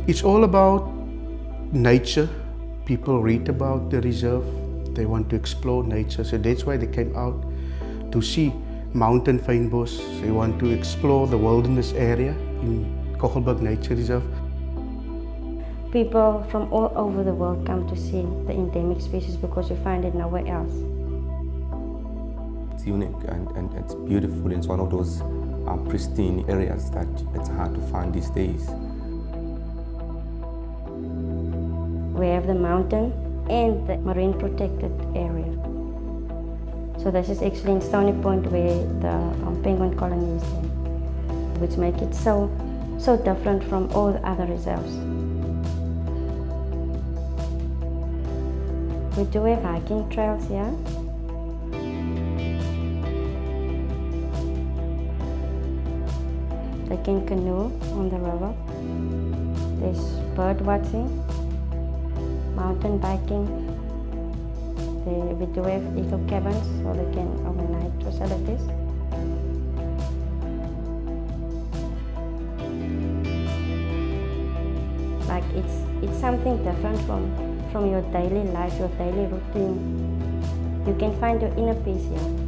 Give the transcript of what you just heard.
It's all about nature. People read about the reserve. They want to explore nature, so that's why they came out to see mountain fynbos. They want to explore the wilderness area in Kogelberg Nature Reserve. People from all over the world come to see the endemic species because you find it nowhere else. It's unique and it's beautiful. It's one of those pristine areas that it's hard to find these days. We have the mountain and the marine protected area. So this is actually in Stony Point where the penguin colony is there, which makes it so different from all the other reserves. We do have hiking trails here. They can canoe on the river. There's bird watching, mountain biking. We do have eco cabins, so they can overnight facilities. Like it's something different from your daily life, your daily routine. You can find your inner peace here.